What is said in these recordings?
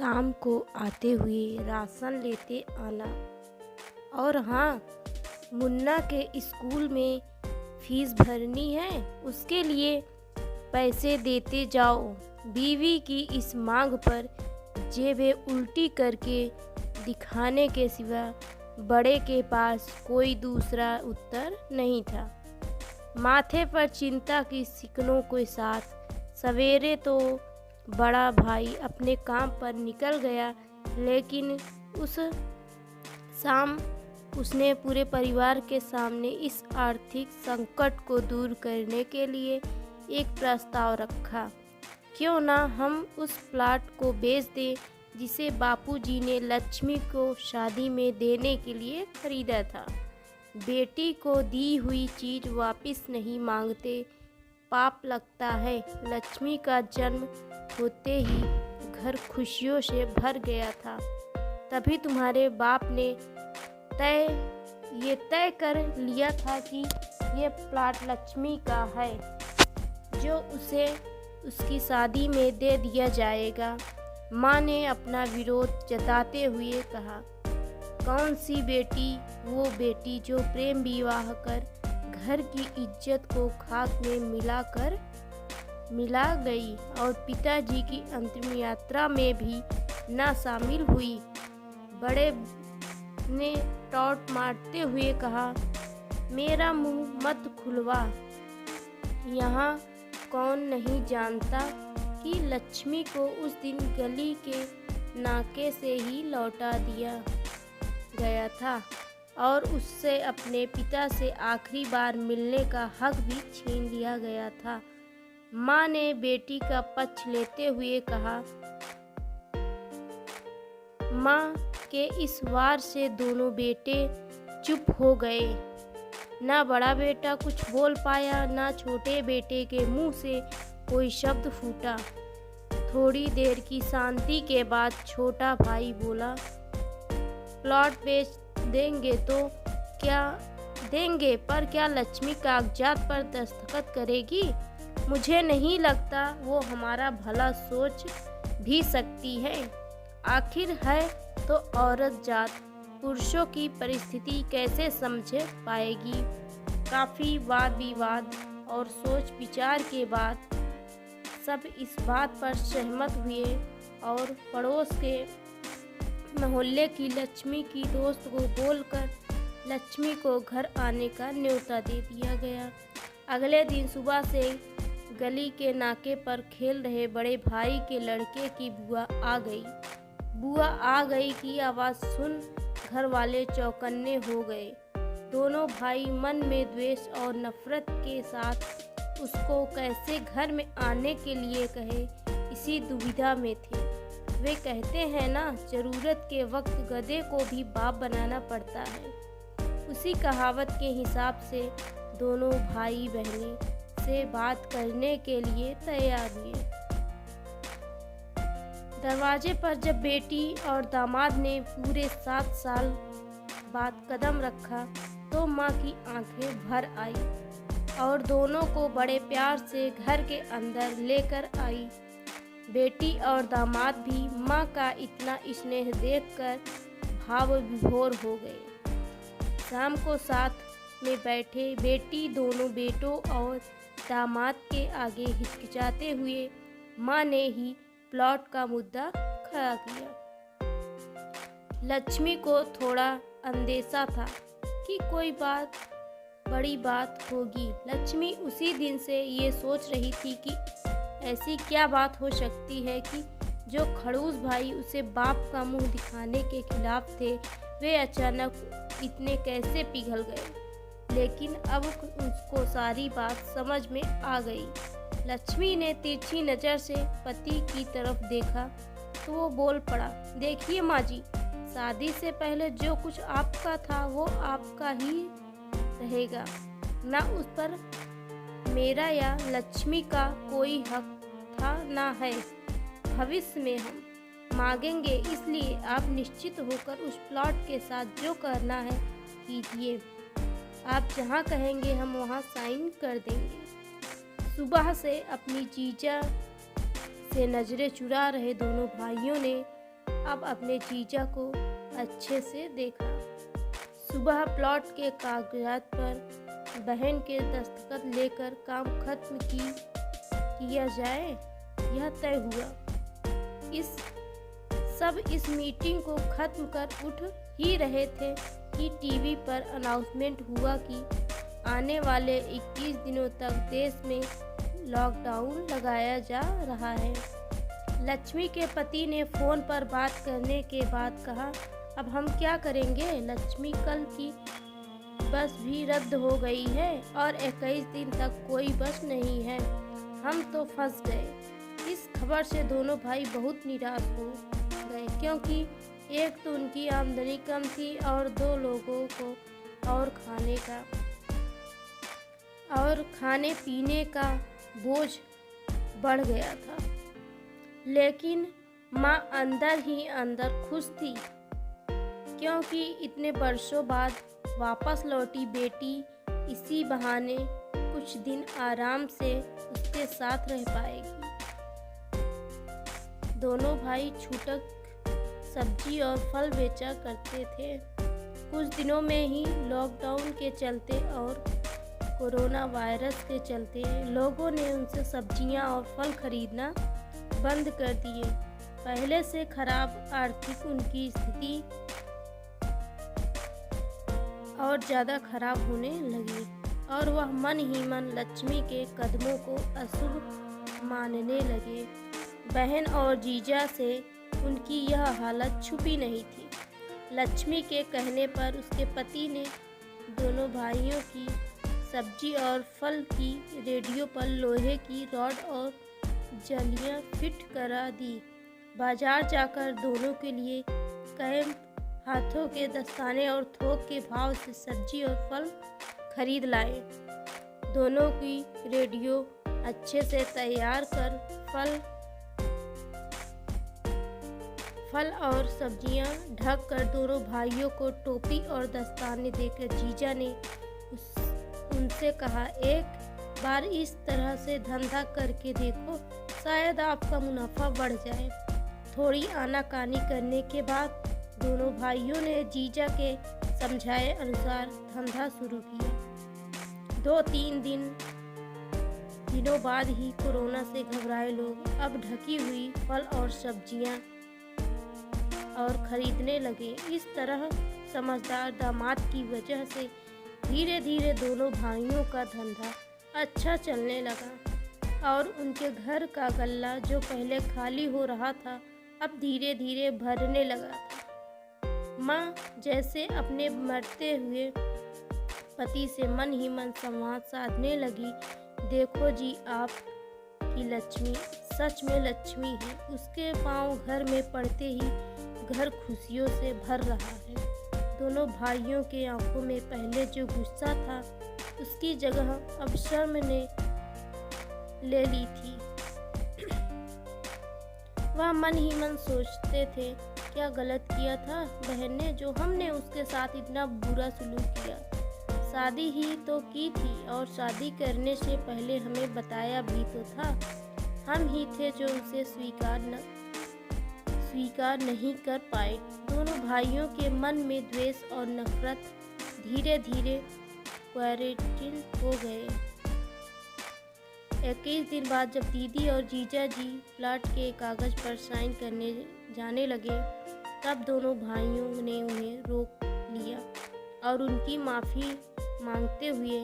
शाम को आते हुए राशन लेते आना। और हाँ, मुन्ना के स्कूल में फीस भरनी है, उसके लिए पैसे देते जाओ। बीवी की इस मांग पर जेबें उल्टी करके दिखाने के सिवा बड़े के पास कोई दूसरा उत्तर नहीं था। माथे पर चिंता की सिकनों के साथ सवेरे तो बड़ा भाई अपने काम पर निकल गया, लेकिन उस शाम उसने पूरे परिवार के सामने इस आर्थिक संकट को दूर करने के लिए एक प्रस्ताव रखा। क्यों ना हम उस प्लाट को बेच दें जिसे बापूजी ने लक्ष्मी को शादी में देने के लिए खरीदा था। बेटी को दी हुई चीज़ वापस नहीं मांगते, पाप लगता है। लक्ष्मी का जन्म होते ही घर खुशियों से भर गया था। तभी तुम्हारे बाप ने ये तय कर लिया था कि ये प्लाट लक्ष्मी का है, जो उसे उसकी शादी में दे दिया जाएगा। माँ ने अपना विरोध जताते हुए कहा, कौन सी बेटी? वो बेटी जो प्रेम विवाह कर घर की इज्जत को खाक में मिला गई और पिताजी की अंतिम यात्रा में भी ना शामिल हुई। बड़े ने टॉर्च मारते हुए कहा, मेरा मुंह मत खुलवा। यहाँ कौन नहीं जानता कि लक्ष्मी को उस दिन गली के नाके से ही लौटा दिया गया था और उससे अपने पिता से आखिरी बार मिलने का हक भी छीन लिया गया था। माँ ने बेटी का पक्ष लेते हुए कहा, माँ के इस वार से दोनों बेटे चुप हो गए। ना बड़ा बेटा कुछ बोल पाया, ना छोटे बेटे के मुंह से कोई शब्द फूटा। थोड़ी देर की शांति के बाद छोटा भाई बोला, प्लॉट बेच देंगे तो क्या देंगे, पर क्या लक्ष्मी कागजात पर दस्तखत करेगी? मुझे नहीं लगता वो हमारा भला सोच भी सकती है। आखिर है तो औरत जात, पुरुषों की परिस्थिति कैसे समझ पाएगी? काफ़ी वाद विवाद और सोच विचार के बाद सब इस बात पर सहमत हुए और पड़ोस के मोहल्ले की लक्ष्मी की दोस्त को बोलकर लक्ष्मी को घर आने का न्योता दे दिया गया। अगले दिन सुबह से गली के नाके पर खेल रहे बड़े भाई के लड़के की बुआ आ गई की आवाज़ सुन घर वाले चौकन्ने हो गए। दोनों भाई मन में द्वेष और नफरत के साथ उसको कैसे घर में आने के लिए कहे, इसी दुविधा में थे। वे कहते हैं ना, ज़रूरत के वक्त गधे को भी बाप बनाना पड़ता है। उसी कहावत के हिसाब से दोनों भाई बहनें से बात करने के लिए तैयार हुए। दरवाजे पर जब बेटी और दामाद ने पूरे 7 साल बाद कदम रखा तो माँ की आंखें भर आई और दोनों को बड़े प्यार से घर के अंदर लेकर आई। बेटी और दामाद भी माँ का इतना स्नेह देखकर भाव विभोर हो गए। शाम को साथ में बैठे बेटी दोनों बेटों और दामाद के आगे हिचकिचाते हुए माँ ने ही प्लॉट का मुद्दा खड़ा किया। लक्ष्मी को थोड़ा अंदेशा था कि कोई बड़ी बात होगी। लक्ष्मी उसी दिन से ये सोच रही थी कि ऐसी क्या बात हो सकती है कि जो खड़ूस भाई उसे बाप का मुंह दिखाने के खिलाफ थे, वे अचानक इतने कैसे पिघल गए। लेकिन अब उसको सारी बात समझ में आ गई। लक्ष्मी ने तिरछी नज़र से पति की तरफ देखा तो वो बोल पड़ा, देखिए माँ जी, शादी से पहले जो कुछ आपका था वो आपका ही रहेगा। ना उस पर मेरा या लक्ष्मी का कोई हक था ना है। भविष्य में हम मांगेंगे, इसलिए आप निश्चित होकर उस प्लॉट के साथ जो करना है कीजिए। आप जहाँ कहेंगे हम वहाँ साइन कर देंगे। सुबह से अपनी जीजा से नज़रें चुरा रहे दोनों भाइयों ने अब अपने जीजा को अच्छे से देखा। सुबह प्लॉट के कागजात पर बहन के दस्तखत लेकर काम खत्म किया जाए, यह तय हुआ। इस मीटिंग को खत्म कर उठ ही रहे थे कि टीवी पर अनाउंसमेंट हुआ कि आने वाले 21 दिनों तक देश में लॉकडाउन लगाया जा रहा है। लक्ष्मी के पति ने फ़ोन पर बात करने के बाद कहा, अब हम क्या करेंगे लक्ष्मी, कल की बस भी रद्द हो गई है और 21 दिन तक कोई बस नहीं है, हम तो फंस गए। इस खबर से दोनों भाई बहुत निराश हो गए, क्योंकि एक तो उनकी आमदनी कम थी और दो लोगों को और खाने पीने का बोझ बढ़ गया था। लेकिन माँ अंदर ही अंदर खुश थी, क्योंकि इतने वर्षों बाद वापस लौटी बेटी इसी बहाने कुछ दिन आराम से उसके साथ रह पाएगी। दोनों भाई छूटक सब्जी और फल बेचा करते थे। कुछ दिनों में ही लॉकडाउन के चलते और कोरोना वायरस के चलते लोगों ने उनसे सब्जियां और फल खरीदना बंद कर दिए। पहले से खराब आर्थिक उनकी स्थिति और ज़्यादा खराब होने लगी और वह मन ही मन लक्ष्मी के कदमों को अशुभ मानने लगे। बहन और जीजा से उनकी यह हालत छुपी नहीं थी। लक्ष्मी के कहने पर उसके पति ने दोनों भाइयों की सब्जी और फल की रेडियो पर लोहे की रॉड और जलियां फिट करा दी। बाजार जाकर दोनों के लिए कैंप हाथों के दस्ताने और थोक के भाव से सब्जी और फल खरीद लाए। दोनों की रेडियो अच्छे से तैयार कर फल और सब्जियां ढक कर दोनों भाइयों को टोपी और दस्ताने देकर जीजा ने उनसे कहा, एक बार इस तरह से धंधा करके देखो, शायद आपका मुनाफा बढ़ जाए। थोड़ी आनाकानी करने के बाद दोनों भाइयों ने जीजा के समझाए अनुसार धंधा शुरू किया। 2-3 दिनों बाद ही कोरोना से घबराए लोग अब ढकी हुई फल और सब्जियां और खरीदने लगे। इस तरह समझदार दामाद की वजह से धीरे धीरे दोनों भाइयों का धंधा अच्छा चलने लगा और उनके घर का गल्ला जो पहले खाली हो रहा था अब धीरे धीरे भरने लगा था। माँ जैसे अपने मरते हुए पति से मन ही मन संवाद साधने लगी, देखो जी, आप की लक्ष्मी सच में लक्ष्मी है। उसके पांव घर में पड़ते ही घर खुशियों से भर रहा है। दोनों भाइयों के आंखों में पहले जो गुस्सा था उसकी जगह अब शर्म ने ले ली थी। वह मन ही मन सोचते थे, क्या गलत किया था बहन ने जो हमने उसके साथ इतना बुरा सलूक किया। शादी ही तो की थी और शादी करने से पहले हमें बताया भी तो था। हम ही थे जो उसे स्वीकार नहीं कर पाए। दोनों भाइयों के मन में द्वेष और नफरत धीरे धीरे क्वारंटीन हो गए। 21 दिन बाद जब दीदी और जीजा जी प्लाट के कागज पर साइन करने जाने लगे, तब दोनों भाइयों ने उन्हें रोक लिया और उनकी माफ़ी मांगते हुए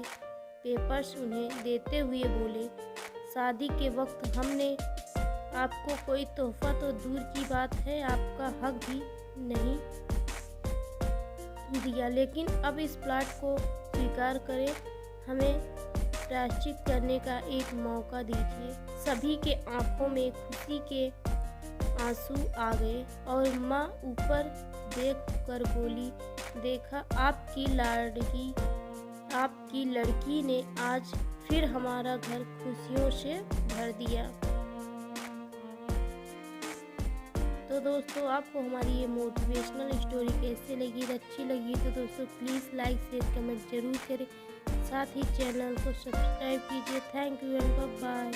पेपर्स उन्हें देते हुए बोले, शादी के वक्त हमने आपको कोई तोहफा तो दूर की बात है, आपका हक भी नहीं दिया, लेकिन अब इस प्लाट को स्वीकार करें, हमें प्रायश्चित करने का एक मौका दीजिए। सभी के आंखों में खुशी के आंसू आ गए और माँ ऊपर देख कर बोली, देखा आपकी लड़की ने आज फिर हमारा घर खुशियों से भर दिया। तो दोस्तों, आपको हमारी ये मोटिवेशनल स्टोरी कैसे लगी? अच्छी लगी तो दोस्तों प्लीज़ लाइक शेयर कमेंट जरूर करें, साथ ही चैनल को सब्सक्राइब कीजिए। Thank you and bye bye.